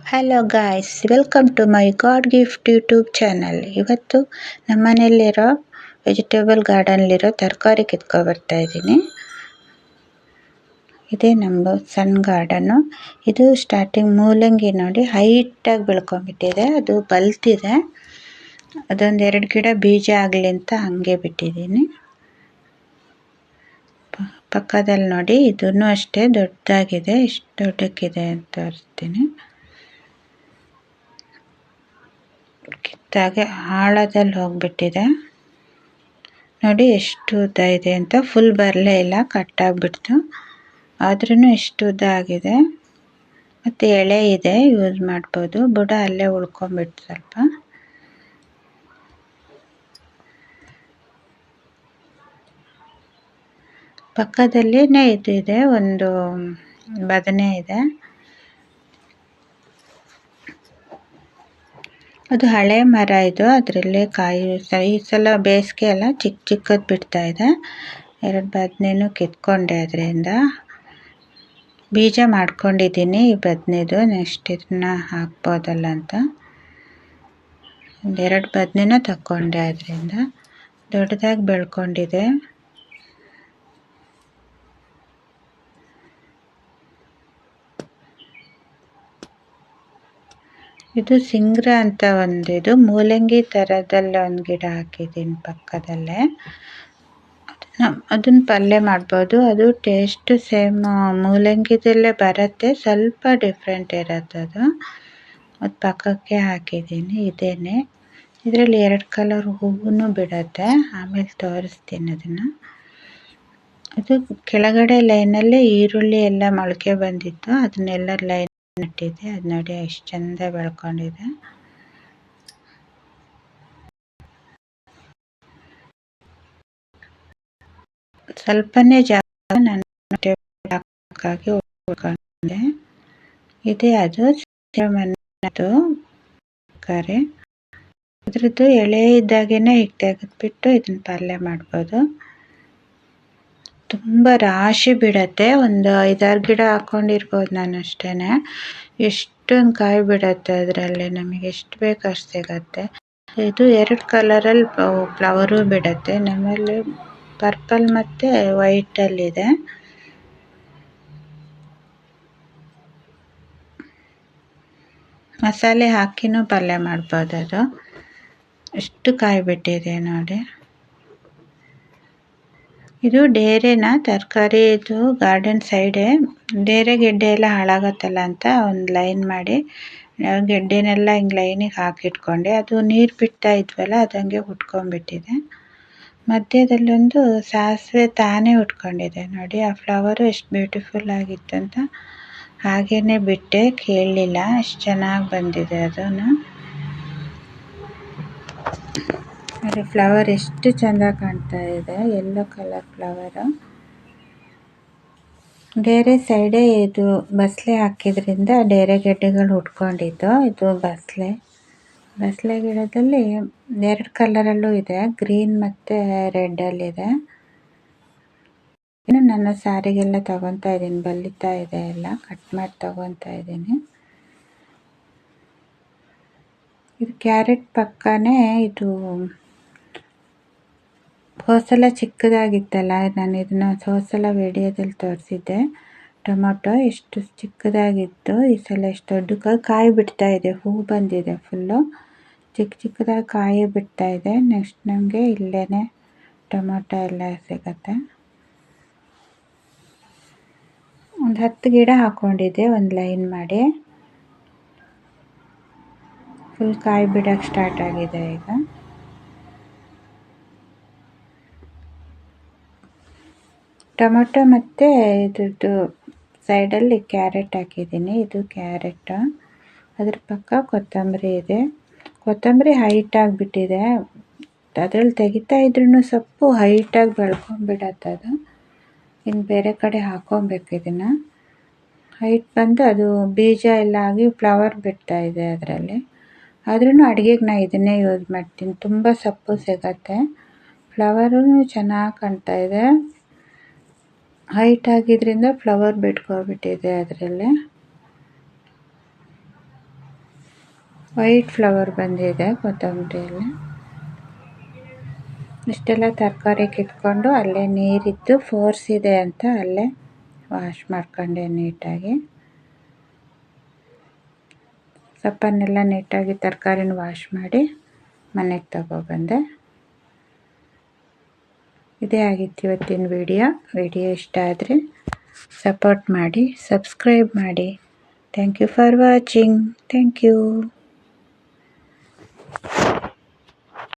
Hello guys, welcome to my God gift YouTube channel. ಇವತ್ತು ನಮ್ಮ ಮನೆಯಲ್ಲಿರೋ ವೆಜಿಟೇಬಲ್ ಗಾರ್ಡನ್ಲಿರೋ ತರಕಾರಿ ಬರ್ತಾ ಇದ್ದೀನಿ. ಇದೇ ನಮ್ಮ ಸಣ್ಣ ಗಾರ್ಡನ್ನು. ಇದು ಸ್ಟಾರ್ಟಿಂಗ್ ಮೂಲಂಗಿ ನೋಡಿ ಹೈಟಾಗಿ ಬೆಳ್ಕೊಂಡ್ಬಿಟ್ಟಿದೆ, ಅದು ಬಲ್ತಿದೆ. ಅದೊಂದು 2 ಗಿಡ ಬೀಜ ಆಗಲಿ ಅಂತ ಹಾಗೆ ಬಿಟ್ಟಿದ್ದೀನಿ. ಪಕ್ಕದಲ್ಲಿ ನೋಡಿ ಇದನ್ನು ಅಷ್ಟೇ ದೊಡ್ಡದಾಗಿದೆ, ಎಷ್ಟು ದೊಡ್ಡಕ್ಕಿದೆ ಅಂತ ತೋರಿಸ್ತೀನಿ. ಕಿತ್ತಾಗೆ ಆಳದಲ್ಲಿ ಹೋಗ್ಬಿಟ್ಟಿದೆ ನೋಡಿ, ಎಷ್ಟು ಉದ್ದ ಇದೆ ಅಂತ. ಫುಲ್ ಬರಲೇ ಇಲ್ಲ, ಕಟ್ಟಾಗ್ಬಿಡ್ತು. ಆದ್ರೂ ಎಷ್ಟು ಉದ್ದ ಆಗಿದೆ. ಮತ್ತು ಎಳೆ ಇದೆ, ಯೂಸ್ ಮಾಡ್ಬೋದು. ಬುಡ ಅಲ್ಲೇ ಉಳ್ಕೊಂಬಿಟ್ಟು ಸ್ವಲ್ಪ. ಪಕ್ಕದಲ್ಲಿನೇ ಇದು ಇದೆ, ಒಂದು ಬದನೆ ಇದೆ. ಅದು ಹಳೆ ಮರ ಇದು, ಅದರಲ್ಲೇ ಕಾಯಿ ಈ ಸಲ ಬೇಸಿಗೆ ಎಲ್ಲ ಚಿಕ್ಕ ಚಿಕ್ಕದು ಬಿಡ್ತಾ ಇದೆ. 2 ಬದನೆನೂ ಕಿತ್ಕೊಂಡೆ, ಅದರಿಂದ ಬೀಜ ಮಾಡ್ಕೊಂಡಿದ್ದೀನಿ ಈ ಬದನೆದು. ನೆಕ್ಸ್ಟ್ ಇದನ್ನ ಹಾಕ್ಬೋದಲ್ಲ ಅಂತ 2 ಬದನೆನ ತಗೊಂಡೆ. ಅದರಿಂದ ದೊಡ್ಡದಾಗಿ ಬೆಳ್ಕೊಂಡಿದೆ. ಇದು ಸಿಂಗ್ರ ಅಂತ ಇದು ಮೂಲಂಗಿ ಥರದಲ್ಲಿ ಒಂದು ಗಿಡ ಹಾಕಿದ್ದೀನಿ ಪಕ್ಕದಲ್ಲೇ. ಅದನ್ನ ಪಲ್ಯ ಮಾಡ್ಬೋದು. ಅದು ಟೇಸ್ಟ್ ಸೇಮ್ ಮೂಲಂಗಿದಲ್ಲೇ ಬರುತ್ತೆ, ಸ್ವಲ್ಪ ಡಿಫ್ರೆಂಟ್ ಇರುತ್ತೆ ಅದು. ಅದು ಪಕ್ಕಕ್ಕೆ ಹಾಕಿದ್ದೀನಿ. ಇದೇನೆ, ಇದರಲ್ಲಿ 2 ಕಲರ್ ಹೂವು ಬಿಡುತ್ತೆ, ಆಮೇಲೆ ತೋರಿಸ್ತೀನಿ ಅದನ್ನು. ಅದು ಕೆಳಗಡೆ ಲೈನಲ್ಲಿ ಈರುಳ್ಳಿ ಎಲ್ಲ ಮೊಳಕೆ ಬಂದಿತ್ತು, ಅದನ್ನೆಲ್ಲ ಲೈನ್ ನಟ್ಟಿದೆ. ಅದು ನೋಡಿ ಎಷ್ಟು ಚಂದ ಬೆಳ್ಕೊಂಡಿದೆ. ಸ್ವಲ್ಪನೇ ಜಾಗ ನಾನು ಉಳ್ಕೊಂಡೆ. ಇದೆ ಅದು ಕರೆ. ಅದ್ರದ್ದು ಎಳೆ ಇದ್ದಾಗೇನೆ ಈಗ ತೆಗೆದ್ಬಿಟ್ಟು ಇದನ್ನ ಪಲ್ಯ ಮಾಡ್ಬೋದು. ತುಂಬ ರಾಶಿ ಬಿಡತ್ತೆ. ಒಂದು 5-6 ಗಿಡ ಹಾಕ್ಕೊಂಡಿರ್ಬೋದು ನಾನು ಅಷ್ಟೇ. ಎಷ್ಟೊಂದು ಕಾಯಿ ಬಿಡತ್ತೆ ಅದರಲ್ಲಿ, ನಮಗೆ ಎಷ್ಟು ಬೇಕು ಅಷ್ಟು ಸಿಗತ್ತೆ. ಇದು 2 ಕಲರಲ್ಲಿ ಫ್ಲವರು ಬಿಡತ್ತೆ. ನಮ್ಮಲ್ಲಿ ಪರ್ಪಲ್ ಮತ್ತು ವೈಟಲ್ಲಿದೆ. ಮಸಾಲೆ ಹಾಕಿನೂ ಪಲ್ಯ ಮಾಡ್ಬೋದು ಅದು. ಎಷ್ಟು ಕಾಯಿ ಬಿಟ್ಟಿದೆ ನೋಡಿ. ಇದು ಡೇರೆನ ತರಕಾರಿ, ಇದು ಗಾರ್ಡನ್ ಸೈಡೇ. ಡೇರೆ ಗೆಡ್ಡೆ ಎಲ್ಲ ಹಾಳಾಗತ್ತಲ್ಲ ಅಂತ ಒಂದು ಲೈನ್ ಮಾಡಿ ಗೆಡ್ಡೆನೆಲ್ಲ ಹಿಂಗೆ ಲೈನಿಗೆ ಹಾಕಿಟ್ಕೊಂಡೆ. ಅದು ನೀರು ಬಿಡ್ತಾ ಇದ್ವಲ್ಲ, ಅದು ಹಂಗೆ ಹುಟ್ಕೊಂಡ್ಬಿಟ್ಟಿದೆ. ಮಧ್ಯದಲ್ಲೊಂದು ಸಾಸಿವೆ ತಾನೇ ಉಟ್ಕೊಂಡಿದೆ ನೋಡಿ. ಆ ಫ್ಲವರು ಎಷ್ಟು ಬ್ಯೂಟಿಫುಲ್ ಆಗಿತ್ತು ಅಂತ ಹಾಗೇ ಬಿಟ್ಟೆ, ಕೇಳಲಿಲ್ಲ. ಎಷ್ಟು ಚೆನ್ನಾಗಿ ಬಂದಿದೆ ಅದನ್ನು ನೋಡಿ. ಫ್ಲವರ್ ಎಷ್ಟು ಚೆಂದ ಕಾಣ್ತಾ ಇದೆ, ಯೆಲ್ಲೋ ಕಲರ್ ಫ್ಲವರು. ಡೇರೆ ಸೈಡೇ ಇದು ಬಸಳೆ ಹಾಕಿದ್ರಿಂದ ಡೇರೆ ಗೆಡ್ಡೆಗಳು ಹುಟ್ಕೊಂಡಿದ್ದು. ಇದು ಬಸಳೆ ಗಿಡದಲ್ಲಿ 2 ಕಲರಲ್ಲೂ ಇದೆ, ಗ್ರೀನ್ ಮತ್ತು ರೆಡ್ಡಲ್ಲಿದೆ. ಇನ್ನು ನನ್ನ ಸಾರಿಗೆಲ್ಲ ತಗೊತಾ ಇದ್ದೀನಿ, ಬಲಿತಾ ಇದೆ ಎಲ್ಲ, ಕಟ್ ಮಾಡಿ ತಗೊತಾ ಇದ್ದೀನಿ. ಇದು ಕ್ಯಾರೆಟ್ ಪಕ್ಕನೇ ಇದು ಹೋಸಲ ಚಿಕ್ಕದಾಗಿತ್ತಲ್ಲ, ನಾನು ಇದನ್ನ ಹೋಸಲ ವಿಡಿಯೋದಲ್ಲಿ ತೋರಿಸಿದ್ದೆ. ಟೊಮೊಟೊ ಎಷ್ಟು ಚಿಕ್ಕದಾಗಿತ್ತು, ಈ ಸಲ ಎಷ್ಟು ದೊಡ್ಡ ಕಾಯಿ ಬಿಡ್ತಾ ಇದೆ. ಹೂ ಬಂದಿದೆ ಫುಲ್ಲು, ಚಿಕ್ಕದಾಗಿ ಕಾಯಿ ಬಿಡ್ತಾ ಇದೆ. ನೆಕ್ಸ್ಟ್ ನಮಗೆ ಇಲ್ಲೇ ಟೊಮೊಟೊ ಎಲ್ಲ ಸಿಗತ್ತೆ. ಒಂದು 10 ಗಿಡ ಹಾಕ್ಕೊಂಡಿದ್ದೆ ಒಂದು ಲೈನ್ ಮಾಡಿ. ಫುಲ್ ಕಾಯಿ ಬಿಡೋಕ್ಕೆ ಸ್ಟಾರ್ಟ್ ಆಗಿದೆ ಈಗ. ಟೊಮೊಟೊ ಮತ್ತು ಇದ್ರದ್ದು ಸೈಡಲ್ಲಿ ಕ್ಯಾರೆಟ್ ಹಾಕಿದ್ದೀನಿ. ಇದು ಕ್ಯಾರೆಟ್, ಅದ್ರ ಪಕ್ಕ ಕೊತ್ತಂಬರಿ ಇದೆ. ಕೊತ್ತಂಬರಿ ಹೈಟ್ ಆಗಿಬಿಟ್ಟಿದೆ, ಅದ್ರಲ್ಲಿ ತೆಗಿತಾ ಇದ್ರೂ ಸೊಪ್ಪು ಹೈಟಾಗಿ ಬೆಳ್ಕೊಂಡ್ಬಿಡತ್ತೆ ಅದು. ಇನ್ನು ಬೇರೆ ಕಡೆ ಹಾಕ್ಕೊಬೇಕು ಇದನ್ನು. ಹೈಟ್ ಬಂದು ಅದು ಬೀಜ ಎಲ್ಲ ಆಗಿ ಫ್ಲವರ್ ಬಿಡ್ತಾ ಇದೆ ಅದರಲ್ಲಿ. ಆದ್ರೂ ಅಡುಗೆಗೆ ನಾನು ಇದನ್ನೇ ಯೂಸ್ ಮಾಡ್ತೀನಿ, ತುಂಬ ಸೊಪ್ಪು ಸಿಗತ್ತೆ. ಫ್ಲವರು ಚೆನ್ನಾಗಿ ಕಾಣ್ತಾ ಇದೆ. ಹೈಟ್ ಆಗಿದ್ದರಿಂದ ಫ್ಲವರ್ ಬಿಟ್ಕೊಬಿಟ್ಟಿದೆ ಅದರಲ್ಲೇ. ವೈಟ್ ಫ್ಲವರ್ ಬಂದಿದೆ ಕೊತ್ತಂಬರಿಯಲ್ಲಿ. ಇಷ್ಟೆಲ್ಲ ತರಕಾರಿ ಕಿತ್ಕೊಂಡು ಅಲ್ಲೇ ನೀರಿದ್ದು ಫೋರ್ಸ್ ಇದೆ ಅಂತ ಅಲ್ಲೇ ವಾಶ್ ಮಾಡ್ಕೊಂಡೆ ನೀಟಾಗಿ. ಸೊಪ್ಪನ್ನೆಲ್ಲ ನೀಟಾಗಿ ತರಕಾರಿನ ವಾಶ್ ಮಾಡಿ ಮನೆಗೆ ತಗೊಬಂದೆ. ಇದೇ ಆಗಿತ್ತು ಇವತ್ತಿನ ವಿಡಿಯೋ ಇಷ್ಟ ಆದರೆ ಸಪೋರ್ಟ್ ಮಾಡಿ, ಸಬ್ಸ್ಕ್ರೈಬ್ ಮಾಡಿ. Thank you for watching. Thank you.